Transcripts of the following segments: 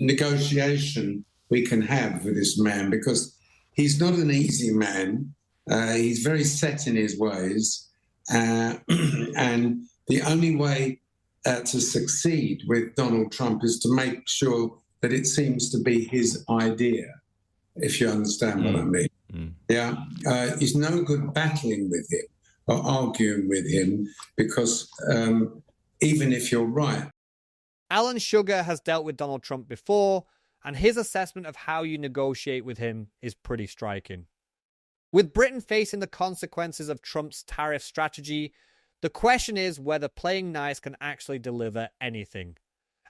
negotiation we can have with this man, because he's not an easy man. He's very set in his ways. And the only way to succeed with Donald Trump is to make sure that it seems to be his idea, if you understand what I mean. Yeah, it's no good battling with him or arguing with him, because even if you're right. Alan Sugar has dealt with Donald Trump before, and his assessment of how you negotiate with him is pretty striking. With Britain facing the consequences of Trump's tariff strategy, the question is whether playing nice can actually deliver anything.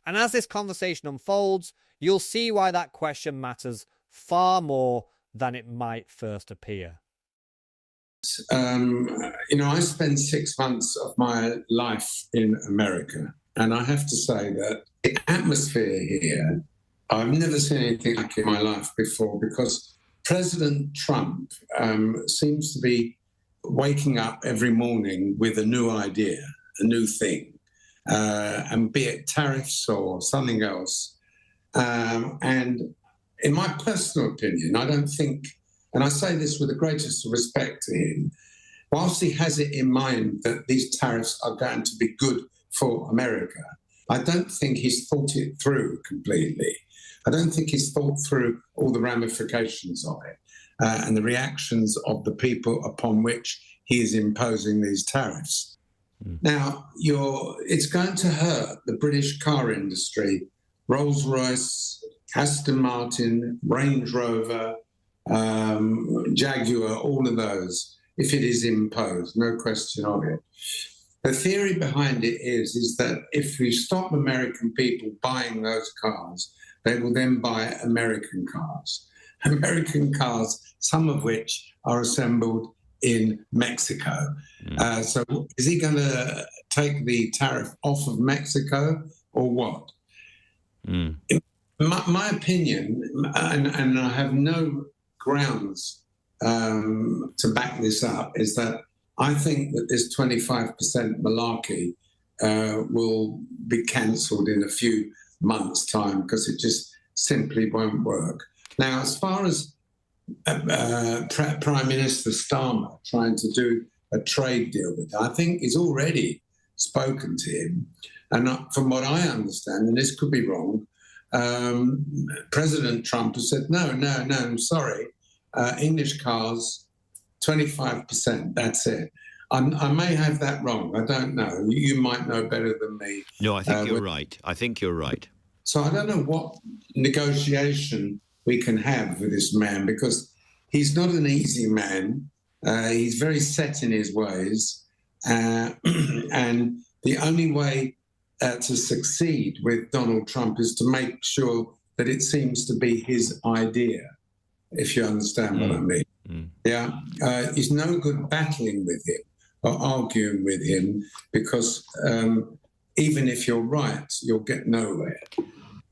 And as this conversation unfolds, you'll see why that question matters far more than it might first appear. I spent 6 months of my life in America, and I have to say that the atmosphere here, I've never seen anything like it in my life before, because President Trump seems to be waking up every morning with a new idea, a new thing, and be it tariffs or something else. And in my personal opinion, I don't think, and I say this with the greatest respect to him, whilst he has it in mind that these tariffs are going to be good for America, I don't think he's thought it through completely. I don't think he's thought through all the ramifications of it and the reactions of the people upon which he is imposing these tariffs. Now, it's going to hurt the British car industry, Rolls-Royce, Aston Martin, Range Rover, Jaguar, all of those, if it is imposed, no question of it. The theory behind it is that if we stop American people buying those cars, they will then buy American cars. American cars, some of which are assembled in Mexico. So is he going to take the tariff off of Mexico or what? In my opinion, and I have no grounds to back this up, is that I think that this 25% malarkey will be cancelled in a few months' time, because it just simply won't work. Now, as far as Prime Minister Starmer trying to do a trade deal with, I think he's already spoken to him. And from what I understand, and this could be wrong, President Trump has said, no, I'm sorry, English cars, 25%, that's it. I may have that wrong. I don't know. You might know better than me. No, I think you're right. I think you're right. So I don't know what negotiation we can have with this man, because he's not an easy man. He's very set in his ways. And the only way to succeed with Donald Trump is to make sure that it seems to be his idea, if you understand what I mean. Yeah, it's no good battling with him or arguing with him, because even if you're right, you'll get nowhere.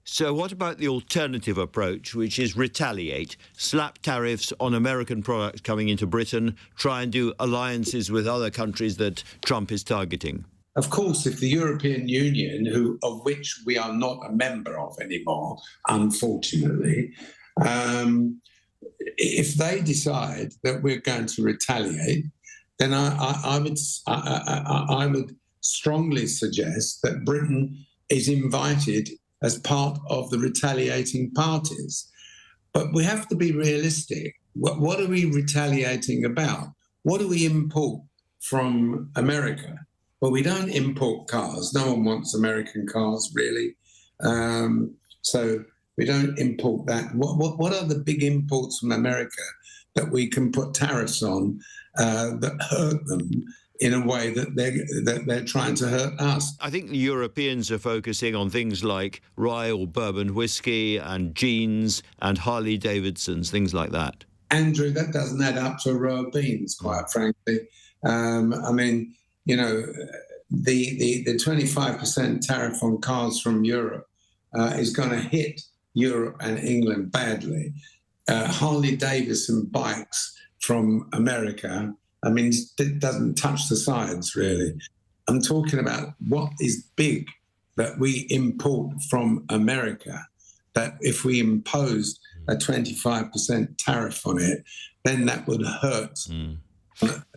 So what about the alternative approach, which is retaliate, slap tariffs on American products coming into Britain, try and do alliances with other countries that Trump is targeting? Of course, if the European Union, of which we are not a member of anymore, unfortunately, if they decide that we're going to retaliate, then I would strongly suggest that Britain is invited as part of the retaliating parties. But we have to be realistic. What are we retaliating about? What do we import from America? Well, we don't import cars. No one wants American cars, really. So we don't import that. What are the big imports from America that we can put tariffs on that hurt them in a way that they're trying to hurt us? I think the Europeans are focusing on things like rye or bourbon whiskey and jeans and Harley Davidsons, things like that. Andrew, that doesn't add up to a row of beans, quite frankly. I mean, you know, the 25% tariff on cars from Europe is going to hit Europe and England badly. Harley Davidson bikes from America, I mean, it doesn't touch the sides, really. I'm talking about what is big that we import from America. that if we imposed a 25% tariff on it, then that would hurt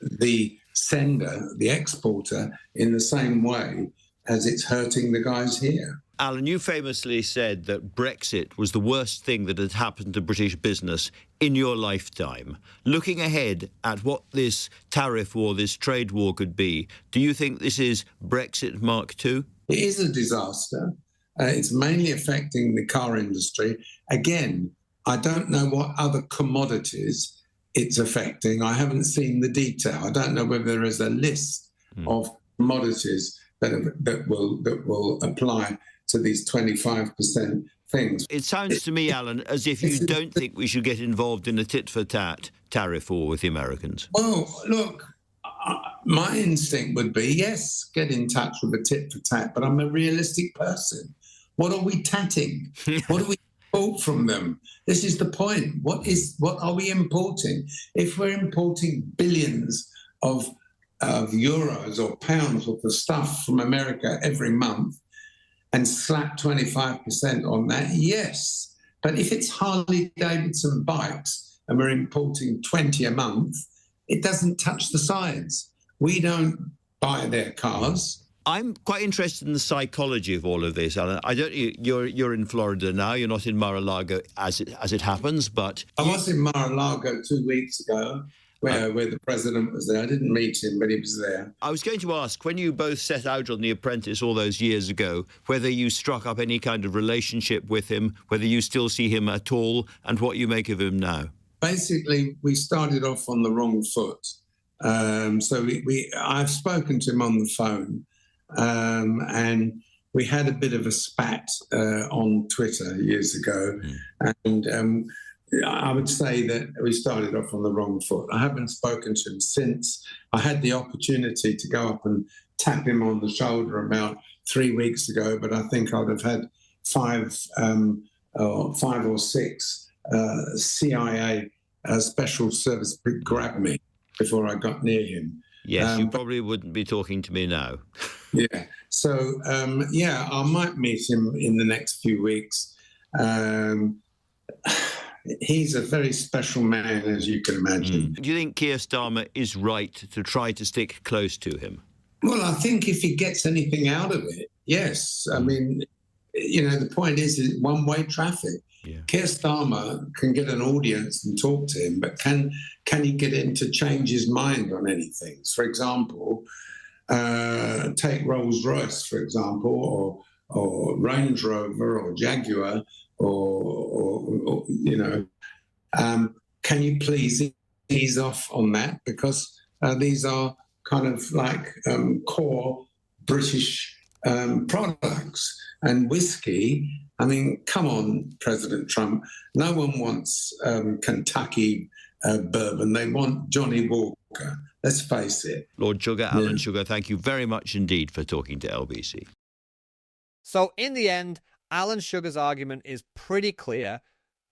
the sender, the exporter, in the same way as it's hurting the guys here. Alan, you famously said that Brexit was the worst thing that had happened to British business in your lifetime. Looking ahead at what this tariff war, this trade war could be, do you think this is Brexit Mark II? It is a disaster. It's mainly affecting the car industry. Again, I don't know what other commodities it's affecting. I haven't seen the detail. I don't know whether there is a list of commodities that will apply to these 25% things. It sounds to me, Alan, as if you don't think we should get involved in a tit-for-tat tariff war with the Americans. Well, look, my instinct would be, yes, get in touch with a tit-for-tat, but I'm a realistic person. What are we tatting? What do we import from them? This is the point. What are we importing? If we're importing billions of euros or pounds worth of stuff from America every month and slap 25% on that, yes. But if it's Harley-Davidson bikes and we're importing 20 a month, it doesn't touch the sides. We don't buy their cars. I'm quite interested in the psychology of all of this, Alan. You're in Florida now. You're not in Mar-a-Lago as it happens, but I was in Mar-a-Lago 2 weeks ago, where the president was there. I didn't meet him, but he was there. I was going to ask, when you both set out on The Apprentice all those years ago, whether you struck up any kind of relationship with him, whether you still see him at all, and what you make of him now. Basically, we started off on the wrong foot. So I've spoken to him on the phone, and we had a bit of a spat on Twitter years ago, and I would say that we started off on the wrong foot. I haven't spoken to him since. I had the opportunity to go up and tap him on the shoulder about 3 weeks ago, but I think I'd have had five or six CIA special service grab me before I got near him. Yes, you probably wouldn't be talking to me now. Yeah. So, I might meet him in the next few weeks. He's a very special man, as you can imagine. Do you think Keir Starmer is right to try to stick close to him? Well, I think if he gets anything out of it, yes. I mean, the point is one-way traffic. Yeah. Keir Starmer can get an audience and talk to him, but can he get him to change his mind on anything? For example, take Rolls-Royce, for example, or Range Rover or Jaguar, or can you please ease off on that? Because these are kind of like core British products. And whiskey, I mean, come on, President Trump. No one wants Kentucky bourbon. They want Johnny Walker. Let's face it. Lord Sugar, Alan Sugar, thank you very much indeed for talking to LBC. So in the end, Alan Sugar's argument is pretty clear.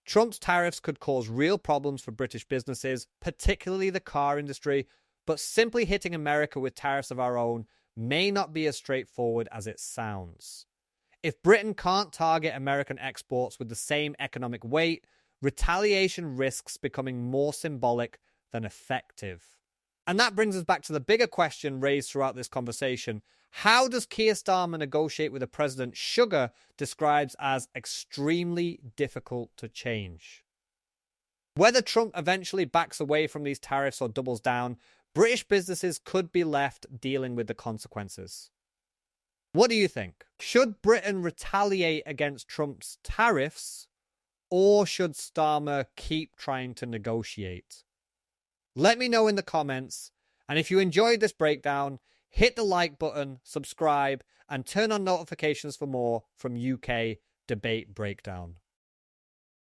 Trump's tariffs could cause real problems for British businesses, particularly the car industry, but simply hitting America with tariffs of our own may not be as straightforward as it sounds. If Britain can't target American exports with the same economic weight, retaliation risks becoming more symbolic than effective. And that brings us back to the bigger question raised throughout this conversation. How does Keir Starmer negotiate with a president Sugar describes as extremely difficult to change? Whether Trump eventually backs away from these tariffs or doubles down, British businesses could be left dealing with the consequences. What do you think? Should Britain retaliate against Trump's tariffs, or should Starmer keep trying to negotiate? Let me know in the comments, and if you enjoyed this breakdown, hit the like button, subscribe, and turn on notifications for more from UK Debate Breakdown.